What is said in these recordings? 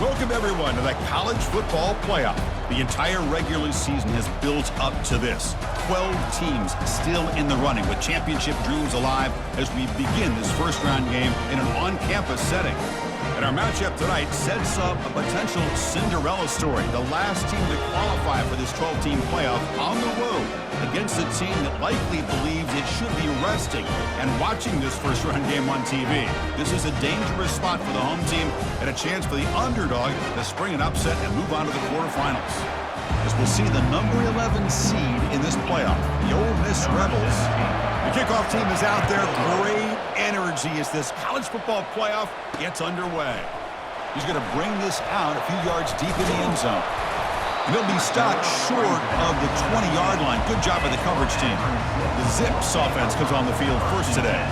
Welcome, everyone, to the college football playoff. The entire regular season has built up to this. 12 teams still in the running with championship dreams alive as we begin this first-round game in an on-campus setting. And our matchup tonight sets up a potential Cinderella story. The last team to qualify for this 12-team playoff on the road against a team that likely believes it should be resting and watching this first-round game on TV. This is a dangerous spot for the home team and a chance for the underdog to spring an upset and move on to the quarterfinals. As we'll see the number 11 seed in this playoff, the Ole Miss Rebels. The kickoff team is out there. Great energy as this college football playoff gets underway. He's going to bring this out a few yards deep in the end zone. And he'll be stopped short of the 20-yard line. Good job by the coverage team. The Zips offense comes on the field first today.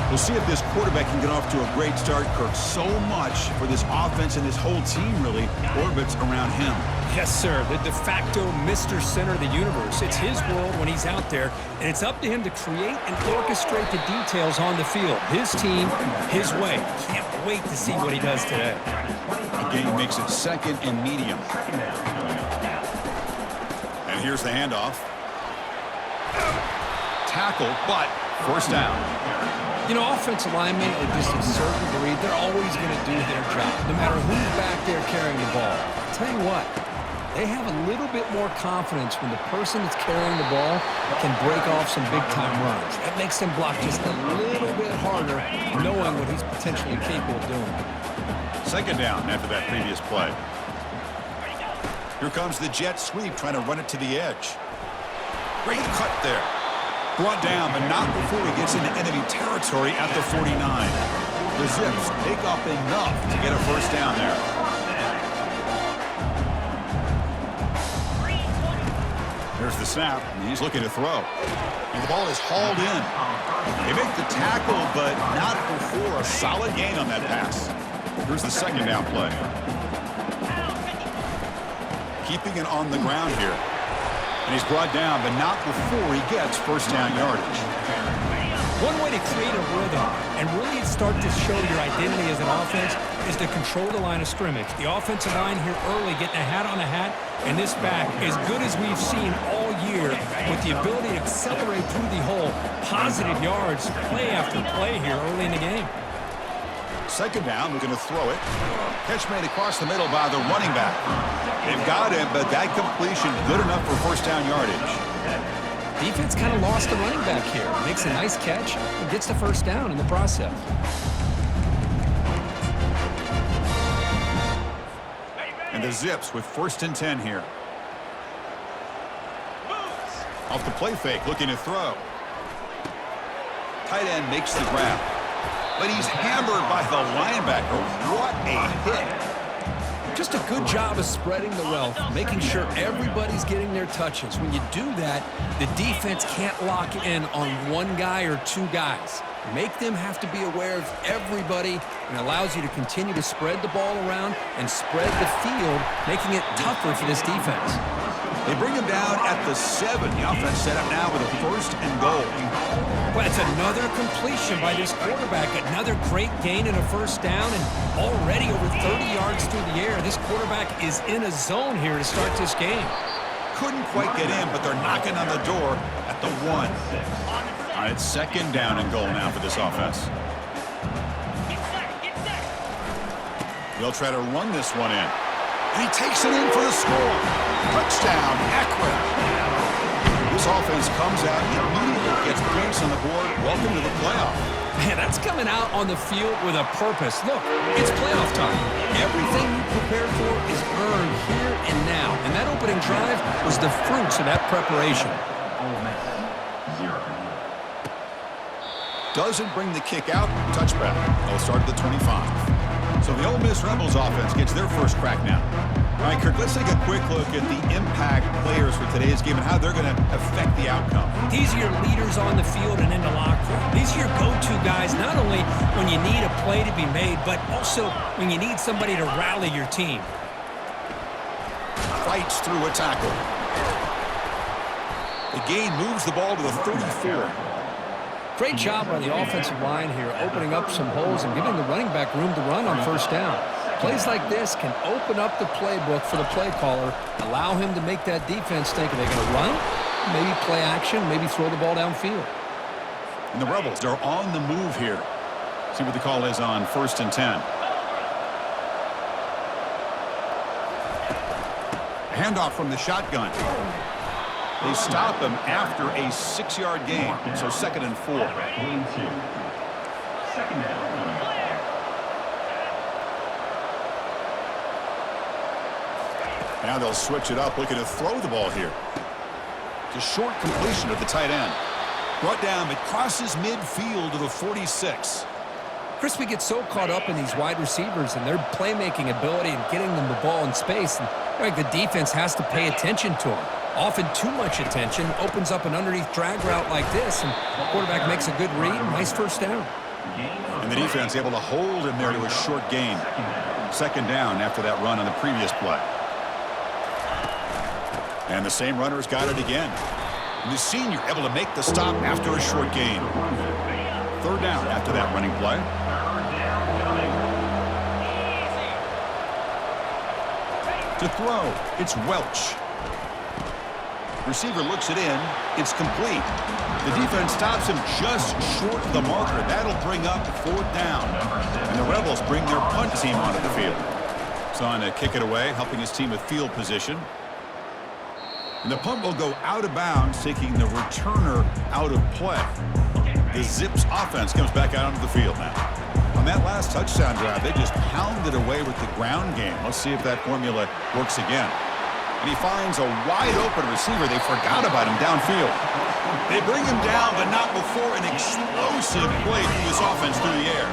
We'll see if this quarterback can get off to a great start, Kirk. So much for this offense and this whole team really orbits around him. Yes, sir. The de facto Mr. Center of the universe. It's his world when he's out there, and it's up to him to create and orchestrate the details on the field. His team, his way. Can't wait to see what he does today. Again, makes it second and medium. And here's the handoff. Tackle, but first down. You know, offensive linemen are just a certain breed. They're always going to do their job, no matter who's back there carrying the ball. I'll tell you what, they have a little bit more confidence when the person that's carrying the ball can break off some big-time runs. That makes them block just a little bit harder, knowing what he's potentially capable of doing. Second down after that previous play. Here comes the jet sweep, trying to run it to the edge. Great cut there. Brought down, but not before he gets into enemy territory at the 49. The Zips pick up enough to get a first down there. There's the snap, and he's looking to throw. And the ball is hauled in. They make the tackle, but not before a solid gain on that pass. Here's the second down play. Keeping it on the ground here. And he's brought down, but not before he gets first down yardage. One way to create a rhythm and really start to show your identity as an offense is to control the line of scrimmage. The offensive line here early getting a hat on a hat, and this back, as good as we've seen all year, with the ability to accelerate through the hole, positive yards, play after play here early in the game. Second down, we're going to throw it. Catch made across the middle by the running back. They've got him, but that completion good enough for first down yardage. Defense kind of lost the running back here. Makes a nice catch and gets the first down in the process. And the Zips with first and 10 here. Off the play fake, looking to throw. Tight end makes the grab. But he's hammered by the linebacker. What a hit. Just a good job of spreading the wealth, making sure everybody's getting their touches. When you do that, the defense can't lock in on one guy or two guys. Make them have to be aware of everybody, and allows you to continue to spread the ball around and spread the field, making it tougher for this defense. They bring him down at the 7. The offense set up now with a first and goal. Well, it's another completion by this quarterback. Another great gain and a first down, and already over 30 yards through the air. This quarterback is in a zone here to start this game. Couldn't quite get in, but they're knocking on the door at the 1. All right, second down and goal now for this offense. They'll try to run this one in. And he takes it in for the score. Touchdown, Akron. This offense comes out immediately, gets points on the board. Welcome to the playoff. Man, that's coming out on the field with a purpose. Look, it's playoff time. Everything you prepared for is earned here and now. And that opening drive was the fruits of that preparation. Doesn't bring the kick out. Touchback. They'll start at the 25. So the Ole Miss Rebels offense gets their first crack now. All right, Kirk, let's take a quick look at the impact players for today's game and how they're going to affect the outcome. These are your leaders on the field and in the locker room. These are your go-to guys, not only when you need a play to be made, but also when you need somebody to rally your team. Fights through a tackle. The gain moves the ball to the 34. Great job by the offensive line here, opening up some holes and giving the running back room to run on first down. Plays like this can open up the playbook for the play caller, allow him to make that defense think, are they going to run? Maybe play action, maybe throw the ball downfield. And the Rebels are on the move here. See what the call is on 1st and 10. Handoff from the shotgun. They stop him after a 6-yard gain, so 2nd and 4. Now they'll switch it up, looking to throw the ball here. It's a short completion of the tight end. Brought down, it crosses midfield to the 46. Chris, we get so caught up in these wide receivers and their playmaking ability and getting them the ball in space. And right, the defense has to pay attention to them. Often too much attention opens up an underneath drag route like this, and the quarterback makes a good read. Nice first down. And the defense able to hold him there to a short gain. 2nd down after that run on the previous play. And the same runner's got it again. And the senior able to make the stop after a short gain. 3rd down after that running play. To throw, it's Welch. Receiver looks it in. It's complete. The defense stops him just short of the marker. That'll bring up 4th down. And the Rebels bring their punt team onto the field. It's on to kick it away, helping his team with field position. And the punt will go out of bounds, taking the returner out of play. The Zips offense comes back out onto the field now. On that last touchdown drive, they just pounded away with the ground game. Let's see if that formula works again. And he finds a wide-open receiver. They forgot about him downfield. They bring him down, but not before an explosive play through this offense through the air.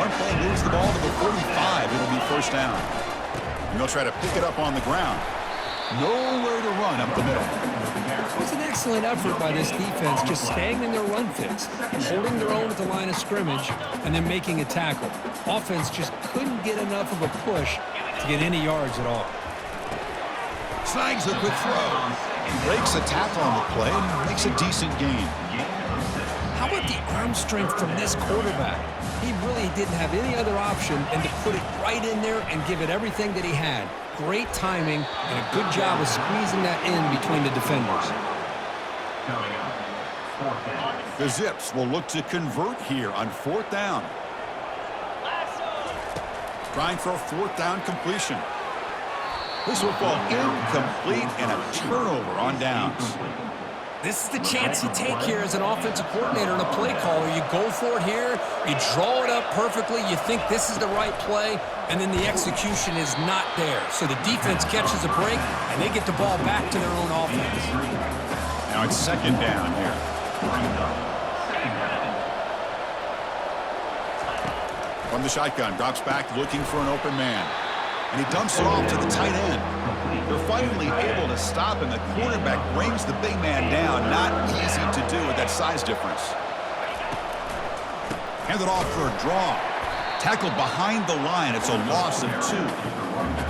One play moves the ball to the 45. It'll be 1st down. And they'll try to pick it up on the ground. Nowhere to run up the middle. It was an excellent effort by this defense, just staying in their run fits, holding their own at the line of scrimmage, and then making a tackle. Offense just couldn't get enough of a push to get any yards at all. Snags a quick throw. Breaks a tackle on the play and makes a decent gain. How about the arm strength from this quarterback? He really didn't have any other option than to put it right in there and give it everything that he had. Great timing and a good job of squeezing that in between the defenders. The Zips will look to convert here on 4th down. Trying for a 4th down completion. This will fall incomplete and a turnover on downs. This is the chance you take here as an offensive coordinator and a play caller. You go for it here, you draw it up perfectly, you think this is the right play, and then the execution is not there. So the defense catches a break, and they get the ball back to their own offense. Now it's 2nd down here. From the shotgun, drops back looking for an open man. And he dumps it off to the tight end. They're finally able to him, and the quarterback brings the big man down. Not easy to do with that size difference. Handed off for a draw. Tackled behind the line. It's a loss of 2.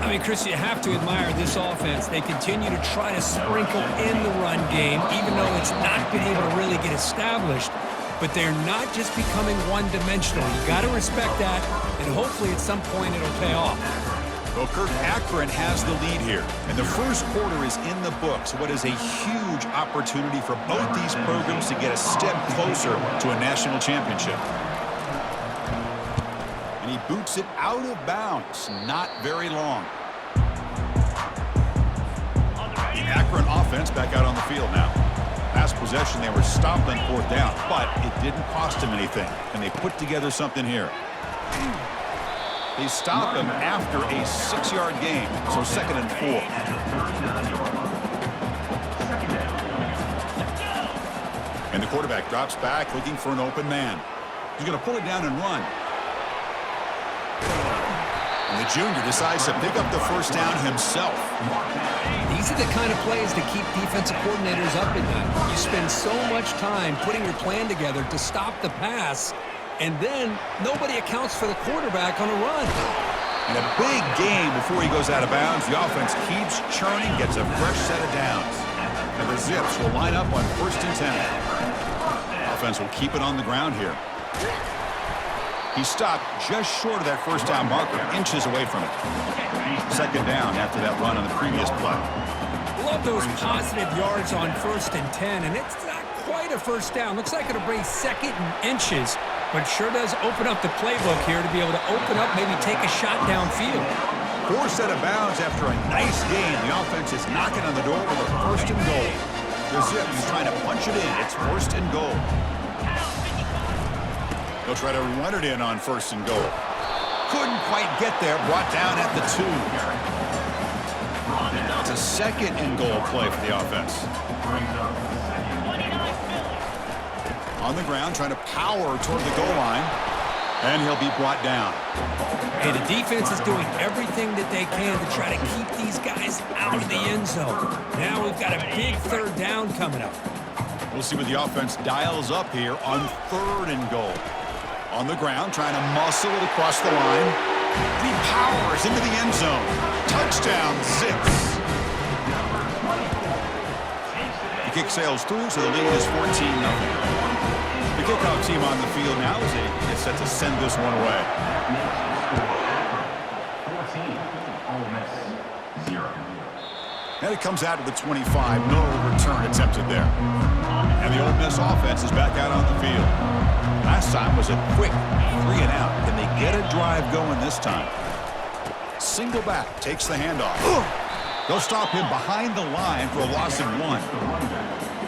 I mean, Chris, you have to admire this offense. They continue to try to sprinkle in the run game, even though it's not been able to really get established. But they're not just becoming one-dimensional. You got to respect that, and hopefully at some point it'll pay off. Well, Kirk, Akron has the lead here, and the first quarter is in the books. What is a huge opportunity for both these programs to get a step closer to a national championship. And he boots it out of bounds. Not very long. The Akron offense back out on the field now. Last possession, they were stopped on 4th down, but it didn't cost him anything. And they put together something here. They stop him after a 6-yard gain, so 2nd and 4. And the quarterback drops back looking for an open man. He's going to pull it down and run. And the junior decides to pick up the 1st down himself. These are the kind of plays that keep defensive coordinators up at night. You spend so much time putting your plan together to stop the pass, and then nobody accounts for the quarterback on a run. And a big game before he goes out of bounds. The offense keeps churning, gets a fresh set of downs. And the Zips will line up on 1st and 10. Offense will keep it on the ground here. He stopped just short of that first down marker, inches away from it. Second down after that run on the previous play. Love those positive yards on 1st and 10, and it's not quite a first down. Looks like it'll bring 2nd and inches, but sure does open up the playbook here to be able to open up, maybe take a shot downfield. Forced out of bounds after a nice gain. The offense is knocking on the door with a 1st and goal. The Zips trying to punch it in. It's 1st and goal. They'll try to run it in on 1st and goal. Couldn't quite get there. Brought down at the 2. It's a 2nd and goal play for the offense. On the ground, trying to power toward the goal line. And he'll be brought down. Hey, the defense is doing everything that they can to try to keep these guys out of the end zone. Now we've got a big 3rd down coming up. We'll see what the offense dials up here on 3rd and goal. On the ground, trying to muscle it across the line. He powers into the end zone. Touchdown, Zips. The kick sails through, so the lead is 14-0. The kickoff team on the field now as they get set to send this one away. 14, Ole Miss, 0. And it comes out to the 25. No return attempted there. And the Ole Miss offense is back out on the field. Last time was a quick 3 and out. Can they get a drive going this time? Single back takes the handoff. They'll stop him behind the line for a loss of 1.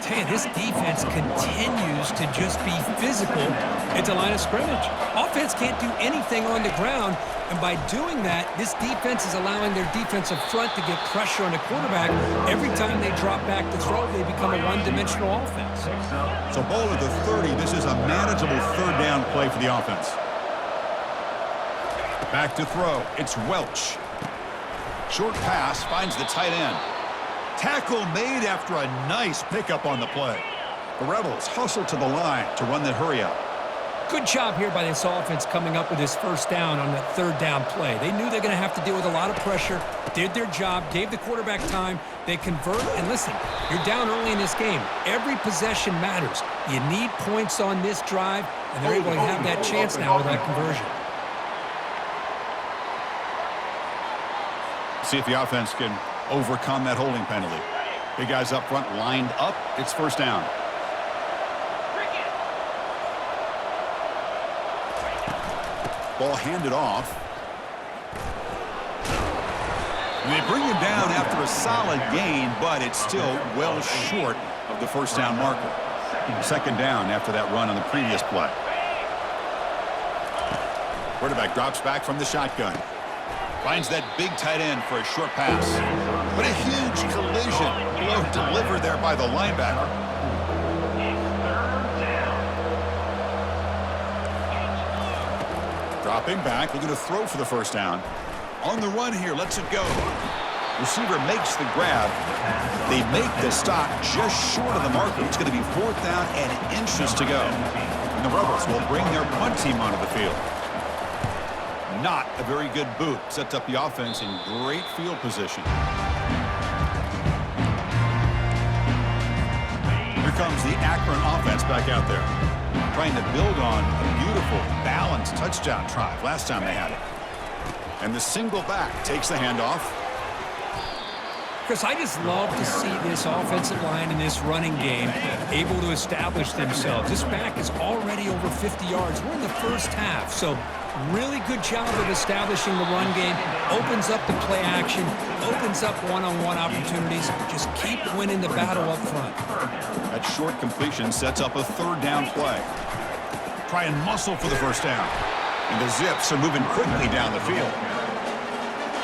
Hey, this defense continues to just be physical at the line of scrimmage. Offense can't do anything on the ground, and by doing that, this defense is allowing their defensive front to get pressure on the quarterback. Every time they drop back to throw, they become a one-dimensional offense. So ball at the 30. This is a manageable 3rd down play for the offense. Back to throw. It's Welch. Short pass finds the tight end. Tackle made after a nice pickup on the play. The Rebels hustle to the line to run the hurry-up. Good job here by this offense coming up with this 1st down on that 3rd down play. They knew they're going to have to deal with a lot of pressure, did their job, gave the quarterback time. They convert, and listen, you're down early in this game. Every possession matters. You need points on this drive, and they're able to have that chance now with that conversion. See if the offense can overcome that holding penalty. Big guys up front lined up. It's 1st down. Ball handed off. And they bring him down after a solid gain, but it's still well short of the 1st down marker. 2nd down after that run on the previous play. Quarterback drops back from the shotgun. Finds that big tight end for a short pass. But a huge collision. Blow delivered there by the linebacker. Dropping back, looking to throw for the 1st down. On the run here, lets it go. Receiver makes the grab. They make the stop just short of the marker. It's going to be 4th down and inches to go. And the Rebels will bring their punt team onto the field. Not a very good boot. Sets up the offense in great field position. Here comes the Akron offense back out there. Trying to build on a beautiful, balanced touchdown drive last time they had it. And the single back takes the handoff. Chris, I just love to see this offensive line in this running game able to establish themselves. This back is already over 50 yards. We're in the 1st half, so really good job of establishing the run game. Opens up the play action, opens up one-on-one opportunities. Just keep winning the battle up front. That short completion sets up a 3rd down play. Try and muscle for the 1st down. And the Zips are moving quickly down the field.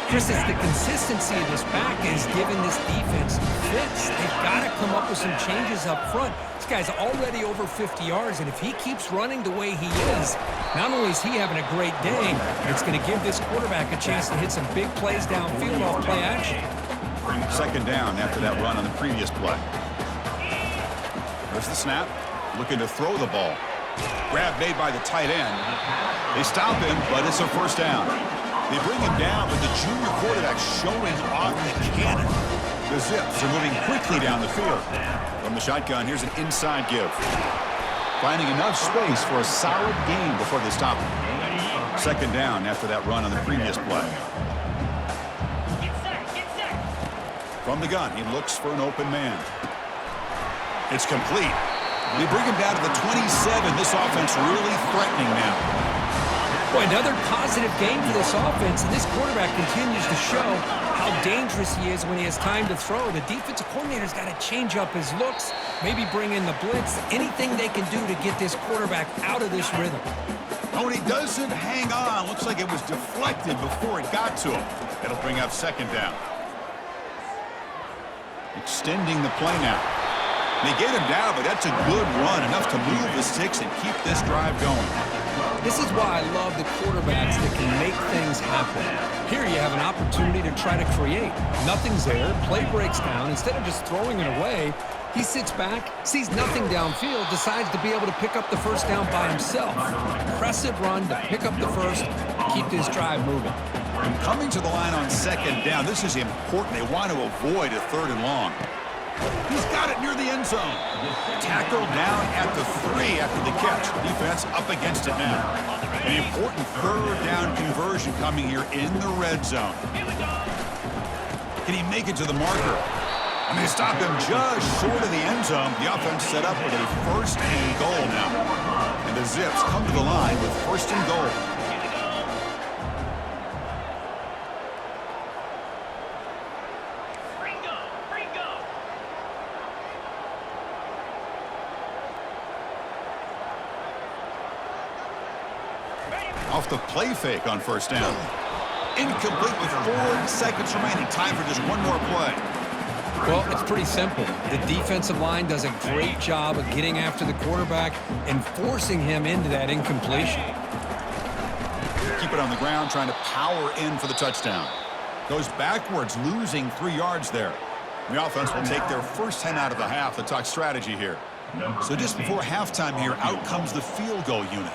Chris, it's the consistency of this back is giving this defense fits. They've got to come up with some changes up front. This guy's already over 50 yards, and if he keeps running the way he is, not only is he having a great day, but it's going to give this quarterback a chance to hit some big plays downfield off play action. 2nd down after that run on the previous play. There's the snap. Looking to throw the ball. Grab made by the tight end. They stop him, but it's a 1st down. They bring him down with the junior quarterback showing off the cannon. The Zips are moving quickly down the field. From the shotgun, here's an inside give. finding enough space for a solid gain before they stop him. Second down after that run on the previous play. From the gun, he looks for an open man. It's complete. They bring him down to the 27. This offense really threatening now. Boy, another positive game for this offense, and this quarterback continues to show how dangerous he is when he has time to throw. The defensive coordinator's got to change up his looks, maybe bring in the blitz, anything they can do to get this quarterback out of this rhythm. Oh, and he doesn't hang on. Looks like it was deflected before it got to him. It'll bring up second down. Extending the play now. They get him down, but that's a good run, enough to move the sticks and keep this drive going. This is why I love the quarterbacks that can make things happen. Here you have an opportunity to try to create. Nothing's there, play breaks down. Instead of just throwing it away, he sits back, sees nothing downfield, decides to be able to pick up the first down by himself. Impressive run to pick up the first, keep this drive moving. Coming to the line on second down, this is important. They want to avoid a third and long. He's got it near the end zone. Tackled down at the 3 after the catch. Defense up against it now. An important third down conversion coming here in the red zone. Can he make it to the marker? And they stop him just short of the end zone. The offense set up with a first and goal now. And the Zips come to the line with first and goal. Off the play fake on first down. Incomplete with 4 seconds remaining. Time for just one more play. Well, it's pretty simple. The defensive line does a great job of getting after the quarterback and forcing him into that incompletion. Keep it on the ground, trying to power in for the touchdown. Goes backwards, losing 3 yards there. The offense will take their first 10 out of the half. The talk strategy here. So just before halftime here, out comes the field goal unit.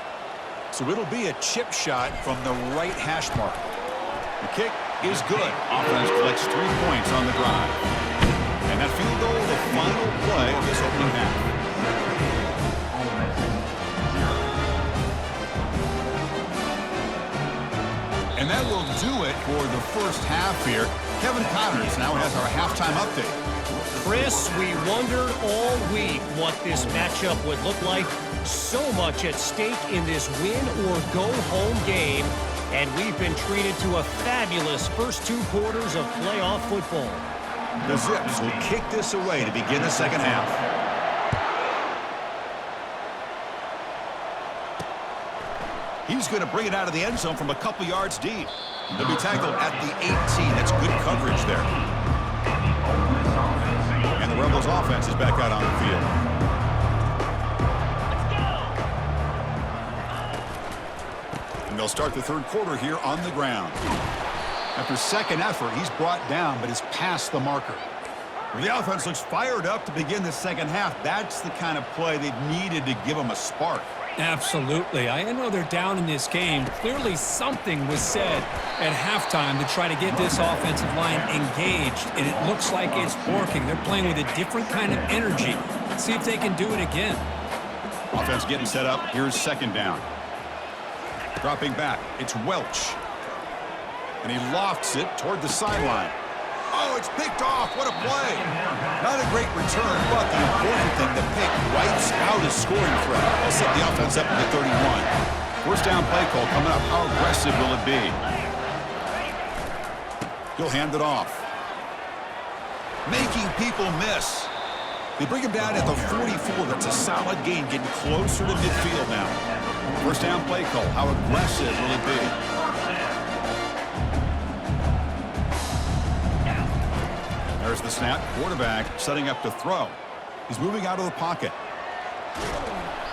So it'll be a chip shot from the right hash mark. The kick is good. Offense collects 3 points on the drive. And that field goal, the final play of this opening half. And that will do it for the first half here. Kevin Connors now has our halftime update. Chris, we wondered all week what this matchup would look like. So much at stake in this win-or-go-home game, and we've been treated to a fabulous first 2 quarters of playoff football. The Zips will kick this away to begin the second half. He's going to bring it out of the end zone from a couple yards deep. He'll be tackled at the 18. That's good coverage there. And the Rebels offense is back out on the field. And they'll start the third quarter here on the ground. After second effort, he's brought down, but is past the marker. The offense looks fired up to begin the second half. That's the kind of play they've needed to give them a spark. Absolutely. I know they're down in this game. Clearly something was said at halftime to try to get this offensive line engaged, and it looks like it's working. They're playing with a different kind of energy. Let's see if they can do it again. Offense getting set up. Here's second down. Dropping back. It's Welch. And he lofts it toward the sideline. Oh, it's picked off. What a play. Not a great return, but the important thing, the pick wipes out his scoring threat. They'll set the offense up at the 31. First down play call coming up. How aggressive will it be? He'll hand it off. Making people miss. They bring him down at the 44. That's a solid gain, getting closer to midfield now. First down play call. How aggressive will it be? There's the snap. Quarterback setting up to throw. He's moving out of the pocket.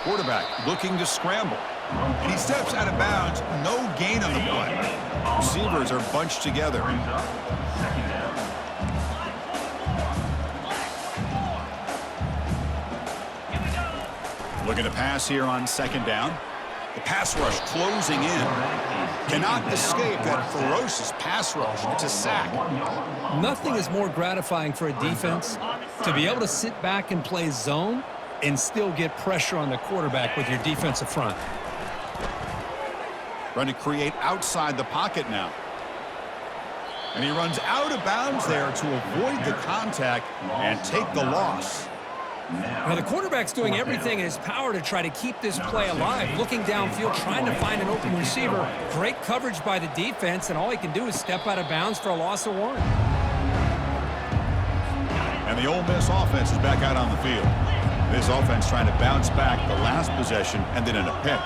Quarterback looking to scramble. And he steps out of bounds. No gain on the play. Receivers are bunched together. Looking to pass here on second down. The pass rush closing in. Cannot escape that ferocious pass rush. It's a sack. Nothing is more gratifying for a defense to be able to sit back and play zone and still get pressure on the quarterback with your defensive front. Trying to create outside the pocket now. And he runs out of bounds there to avoid the contact and take the loss. Now, the quarterback's doing everything in his power to try to keep this play alive, looking downfield, trying to find an open receiver. Great coverage by the defense, and all he can do is step out of bounds for a loss of 1. And the Ole Miss offense is back out on the field. This offense trying to bounce back the last possession and then in a pick.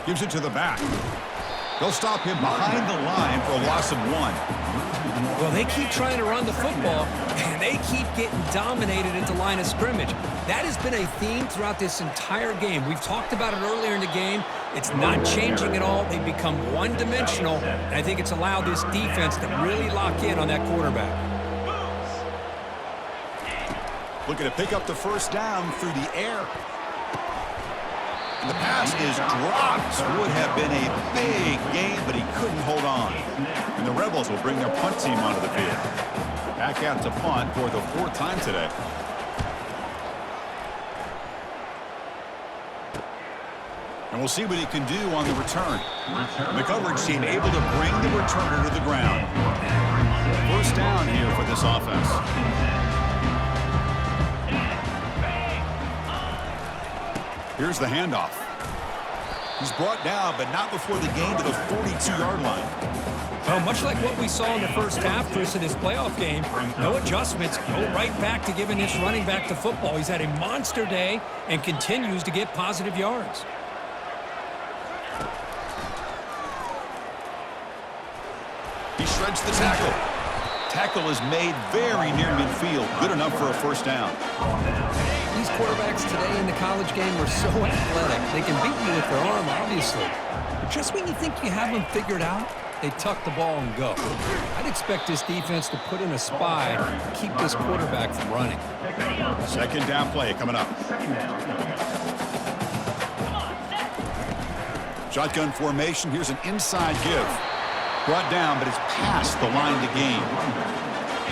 Gives it to the back. They'll stop him behind the line for a loss of 1. Well, they keep trying to run the football, and they keep getting dominated at the line of scrimmage. That has been a theme throughout this entire game. We've talked about it earlier in the game. It's not changing at all. They've become one-dimensional, and I think it's allowed this defense to really lock in on that quarterback. Looking to pick up the first down through the air. And the pass is dropped. Would have been a big game, but he couldn't hold on. And the Rebels will bring their punt team onto the field. Back out to punt for the 4th time today. And we'll see what he can do on the return. And the coverage team able to bring the returner to the ground. First down here for this offense. Here's the handoff. He's brought down, but not before the gain to the 42-yard line. Well, much like what we saw in the first half, Chris, in his playoff game, no adjustments, go right back to giving this running back the football. He's had a monster day and continues to get positive yards. He shreds the tackle. Tackle is made very near midfield. Good enough for a first down. These quarterbacks today in the college game are so athletic. They can beat you with their arm, obviously. But just when you think you have them figured out, they tuck the ball and go. I'd expect this defense to put in a spy to keep this quarterback from running. Second down play coming up. Shotgun formation. Here's an inside give. Brought down, but it's past the line to gain.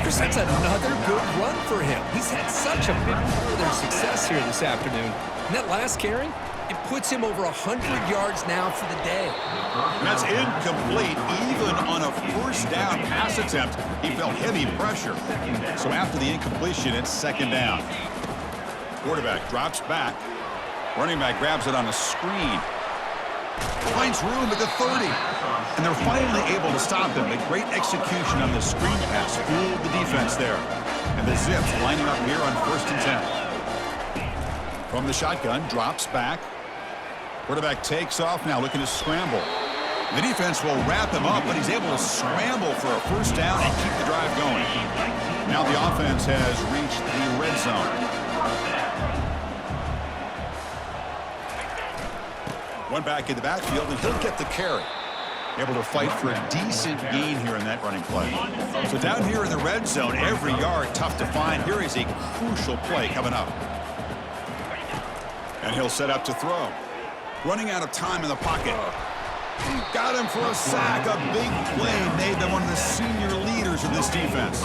Chris, that's another good run for him. He's had such a big part of their success here this afternoon. And that last carry, it puts him over 100 yards now for the day. That's incomplete. Even on a first down pass attempt, he felt heavy pressure. So after the incompletion, it's second down. Quarterback drops back. Running back grabs it on a screen. Finds room at the 30. And they're finally able to stop him. A great execution on the screen pass. Fooled the defense there. And the Zips lining up here on 1st and 10. From the shotgun, drops back. Quarterback takes off now, looking to scramble. The defense will wrap him up, but he's able to scramble for a first down and keep the drive going. Now the offense has reached the red zone. One back in the backfield, and he'll get the carry. Able to fight for a decent gain here in that running play. So down here in the red zone, every yard tough to find. Here is a crucial play coming up. And he'll set up to throw. Running out of time in the pocket. Got him for a sack. A big play made by one of the senior leaders of this defense.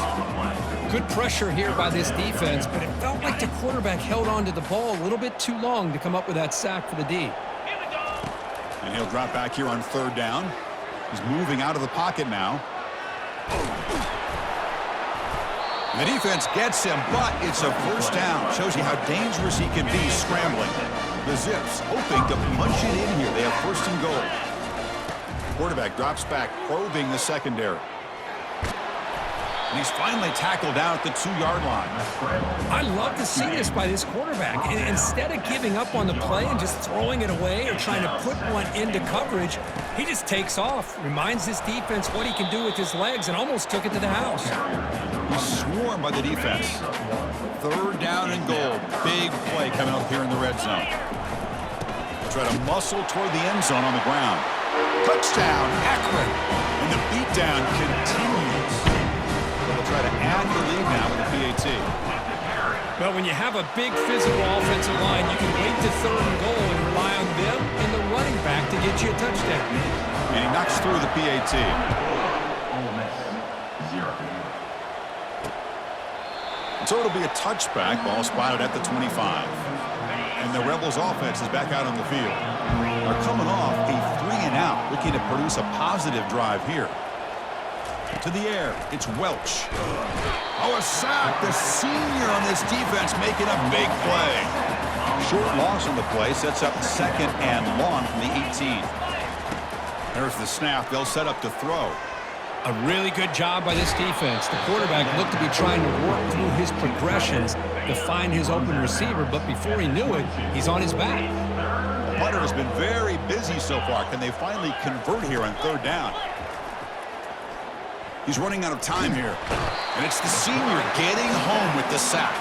Good pressure here by this defense, but it felt like the quarterback held on to the ball a little bit too long to come up with that sack for the D. And he'll drop back here on 3rd down. He's moving out of the pocket now. And the defense gets him, but it's a first down. Shows you how dangerous he can be scrambling. The Zips hoping to punch it in here. They have 1st and goal. Quarterback drops back, probing the secondary. And he's finally tackled down at the 2-yard line. I love to see this by this quarterback. And instead of giving up on the play and just throwing it away or trying to put one into coverage, he just takes off, reminds his defense what he can do with his legs, and almost took it to the house. He's swarmed by the defense. 3rd down and goal. Big play coming up here in the red zone. They'll try to muscle toward the end zone on the ground. Touchdown, Akron. And the beatdown continues. They'll try to add the lead now with the PAT. Well, when you have a big physical offensive line, you can wait to 3rd and goal and rely on them and the running back to get you a touchdown. And he knocks through the PAT. So it'll be a touchback. Ball spotted at the 25. And the Rebels offense is back out on the field. They're coming off a 3-and-out, looking to produce a positive drive here. To the air, it's Welch. Oh, a sack. The senior on this defense making a big play. Short loss on the play sets up 2nd and long from the 18. There's the snap. They'll set up to throw. A really good job by this defense. The quarterback looked to be trying to work through his progressions to find his open receiver, but before he knew it, he's on his back. The punter has been very busy so far. Can they finally convert here on 3rd down? He's running out of time here. And it's the senior getting home with the sack.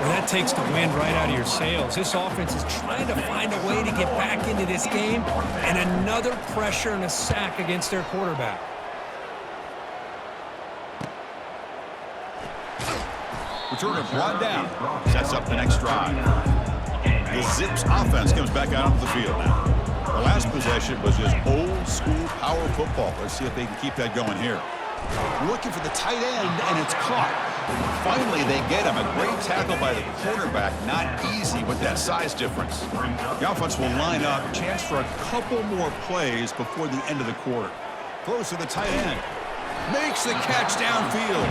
Well, that takes the wind right out of your sails. This offense is trying to find a way to get back into this game, and another pressure and a sack against their quarterback. Returner brought down. Sets up the next drive. The Zips offense comes back out onto the field now. The last possession was just old-school power football. Let's see if they can keep that going here. Looking for the tight end, and it's caught. Finally, they get him. A great tackle by the quarterback. Not easy with that size difference. The offense will line up. Chance for a couple more plays before the end of the quarter. Throws to the tight end. Makes the catch downfield.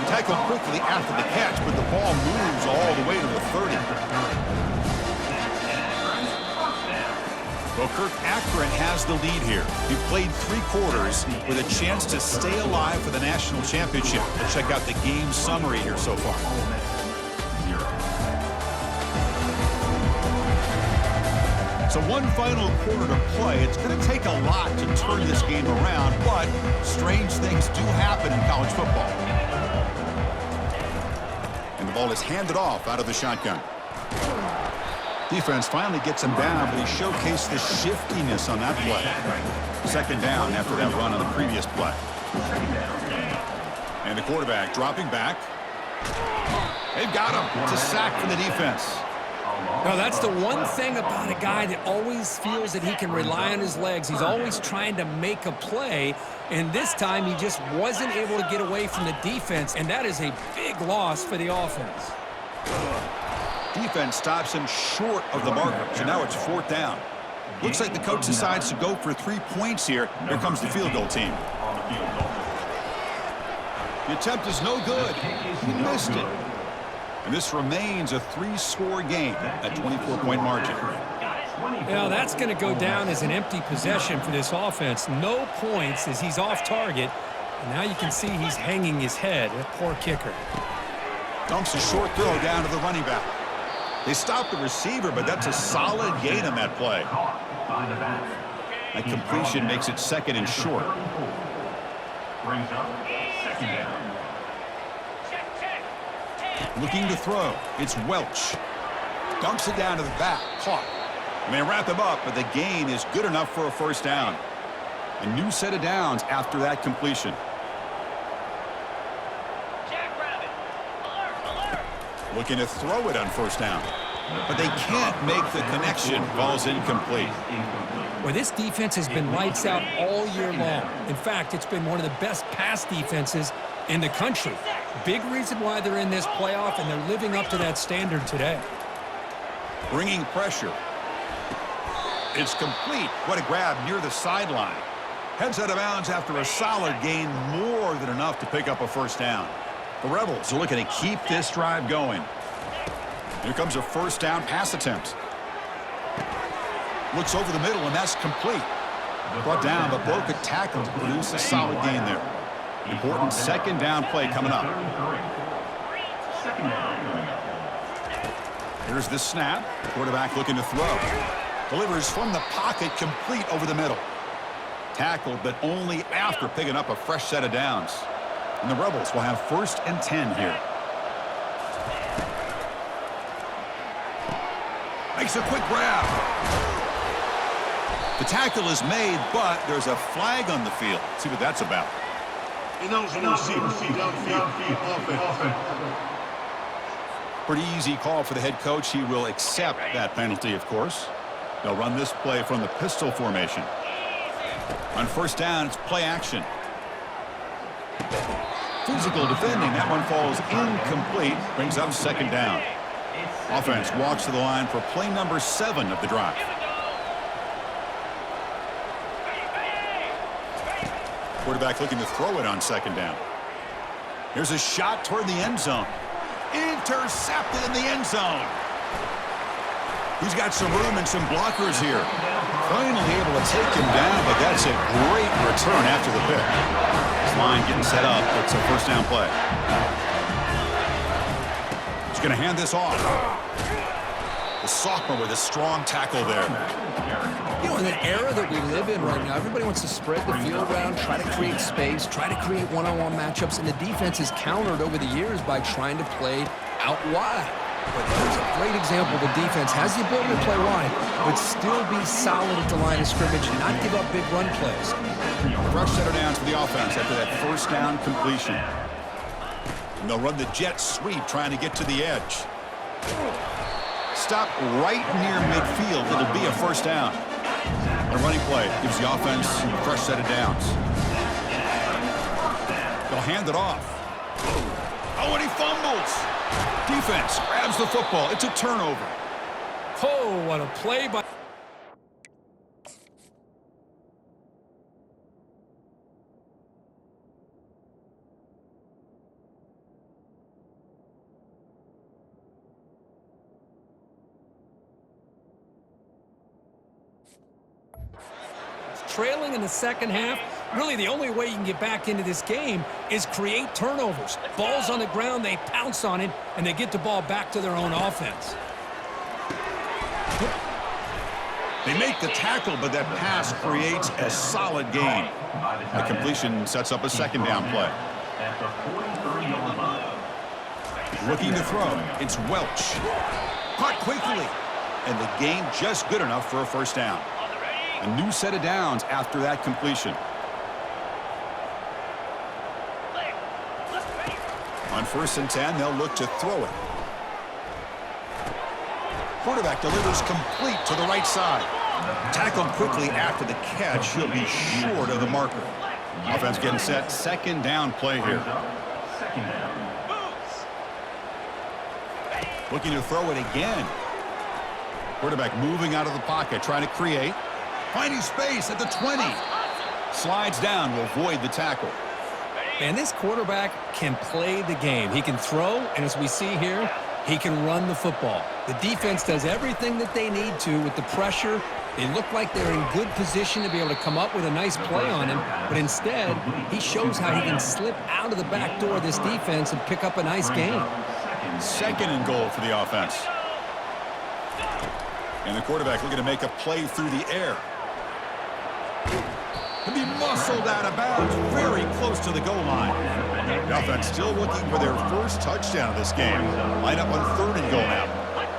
Tackle quickly after the catch, but the ball moves all the way to the 30. Well, Kirk Akron has the lead here. He played 3 quarters with a chance to stay alive for the national championship. Let's check out the game summary here so far. So one final quarter to play. It's going to take a lot to turn this game around, but strange things do happen in college football. And the ball is handed off out of the shotgun. Defense finally gets him down, but he showcased the shiftiness on that play. 2nd down after that run on the previous play. And the quarterback dropping back. They've got him. It's a sack from the defense. Now, that's the one thing about a guy that always feels that he can rely on his legs. He's always trying to make a play, and this time he just wasn't able to get away from the defense, and that is a big loss for the offense. Defense stops him short of the marker, so now it's 4th down. Looks like the coach decides to go for 3 points here. Here comes the field goal team. The attempt is no good. He missed it. And this remains a 3-score game at 24-point margin. Now, that's going to go down as an empty possession for this offense. No points as he's off target. And now you can see he's hanging his head. A poor kicker. Dumps a short throw down to the running back. They stop the receiver, but that's a solid gain on that play. That completion makes it 2nd and short. Brings up 2nd down. Looking to throw. It's Welch. Dumps it down to the back. Caught. And they wrap him up, but the gain is good enough for a 1st down. A new set of downs after that completion. Looking to throw it on 1st down. But they can't make the connection. Ball's incomplete. Well, this defense has been lights out all year long. In fact, it's been one of the best pass defenses in the country. Big reason why they're in this playoff, and they're living up to that standard today. Bringing pressure. It's complete. What a grab near the sideline. Heads out of bounds after a solid gain, more than enough to pick up a 1st down. The Rebels are looking to keep this drive going. Here comes a 1st down pass attempt. Looks over the middle, and that's complete. Brought down, but broke a tackle to produce a solid gain there. Important 2nd down play coming up. Here's the snap. Quarterback looking to throw. Delivers from the pocket, complete over the middle. Tackled, but only after picking up a fresh set of downs. And the Rebels will have 1st and 10 here. Makes a quick grab. The tackle is made, but there's a flag on the field. Let's see what that's about. Pretty easy call for the head coach. He will accept that penalty, of course. They'll run this play from the pistol formation. On 1st down, it's play action. physical defending. That one falls incomplete. Brings up second down. Offense walks to the line for play number 7 of the drive. Quarterback looking to throw it on second down. Here's a shot toward the end zone. Intercepted in the end zone. He's got some room and some blockers here. Finally able to take him down, but that's a great return after the pick. This line getting set up. It's a first down play. He's going to hand this off. The sophomore with a strong tackle there. You know, in the era that we live in right now, everybody wants to spread the field around, try to create space, try to create one-on-one matchups, and the defense is countered over the years by trying to play out wide. But here's a great example. The defense has the ability to play wide, but still be solid at the line of scrimmage and not give up big run plays. Fresh set of downs for the offense after that first down completion. And they'll run the jet sweep trying to get to the edge. Stop right near midfield. It'll be a first down. A running play gives the offense a fresh set of downs. They'll hand it off. Oh, and he fumbles. Defense grabs the football. It's a turnover. Oh, what a play by... Trailing in the second half, really the only way you can get back into this game is create turnovers. Ball's on the ground, they pounce on it, and they get the ball back to their own offense. They make the tackle, but that pass creates a solid gain. The completion sets up a second down play. Looking to throw. It's Welch. Caught quickly. And the gain just good enough for a first down. A new set of downs after that completion. On 1st and 10, they'll look to throw it. Quarterback delivers complete to the right side. Tackled quickly after the catch. He'll be short of the marker. Offense getting set. Second down play here. Looking to throw it again. Quarterback moving out of the pocket, trying to create. Finding space at the 20. Slides down, will avoid the tackle. And this quarterback can play the game. He can throw, and as we see here, he can run the football. The defense does everything that they need to with the pressure. They look like they're in good position to be able to come up with a nice play on him, but instead, he shows how he can slip out of the back door of this defense and pick up a nice gain. Second and goal for the offense. And the quarterback looking to make a play through the air. To be muscled out of bounds, very close to the goal line. The offense still looking for their first touchdown of this game. Line up on 3rd and goal now.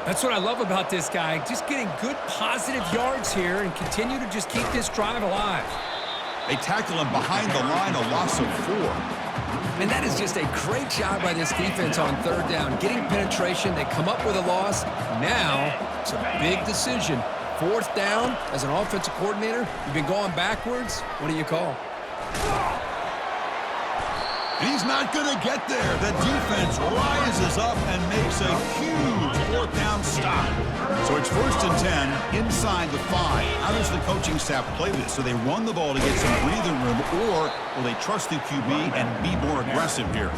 That's what I love about this guy. Just getting good positive yards here and continue to just keep this drive alive. They tackle him behind the line, a loss of 4. And that is just a great job by this defense on 3rd down. Getting penetration, they come up with a loss. Now, it's a big decision. 4th down, as an offensive coordinator, you've been going backwards. What do you call? And he's not going to get there. The defense rises up and makes a huge 4th down stop. So it's 1st and 10 inside the 5. How does the coaching staff play this? So they run the ball to get some breathing room, or will they trust the QB and be more aggressive here?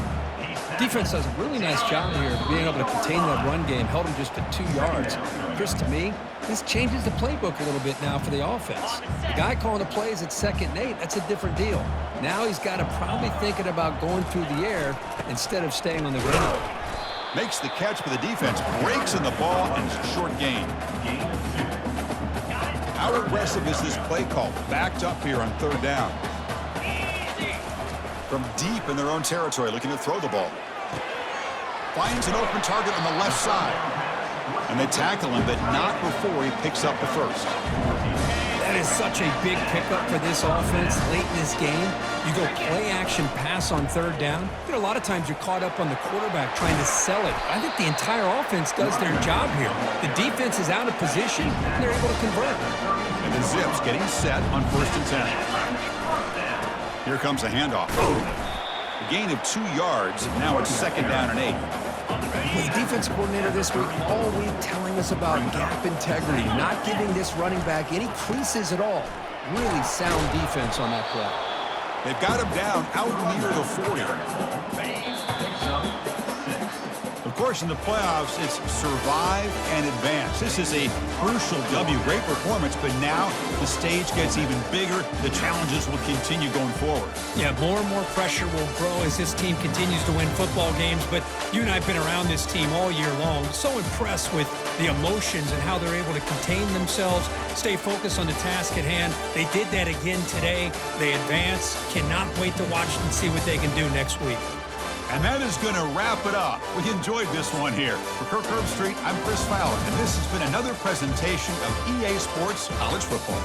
Defense does a really nice job here of being able to contain that run game, held him just to 2 yards. Chris, to me, this changes the playbook a little bit now for the offense. The guy calling the plays at 2nd and 8, that's a different deal. Now he's got to probably thinking about going through the air instead of staying on the ground. Makes the catch, but the defense breaks in the ball and short gain. How aggressive is this play call? Backed up here on 3rd down. From deep in their own territory, looking to throw the ball. Finds an open target on the left side. And they tackle him, but not before he picks up the first. That is such a big pickup for this offense late in this game. You go play action pass on 3rd down. You know, a lot of times you're caught up on the quarterback trying to sell it. I think the entire offense does their job here. The defense is out of position, and they're able to convert. And the Zips getting set on 1st and 10. Here comes a handoff. A gain of 2 yards. Now it's 2nd down and 8. The defensive coordinator this week, all week telling us about gap integrity, not giving this running back any creases at all. Really sound defense on that play. They've got him down out near the 40. Of course, in the playoffs, it's survive and advance. This is a crucial W. Great performance, but now the stage gets even bigger. The challenges will continue going forward. Yeah, more and more pressure will grow as this team continues to win football games, but you and I have been around this team all year long. So impressed with the emotions and how they're able to contain themselves, stay focused on the task at hand. They did that again today. They advance. Cannot wait to watch and see what they can do next week. And that is going to wrap it up. We enjoyed this one here. For Kirk Herbstreit, I'm Chris Fowler, and this has been another presentation of EA Sports College Football.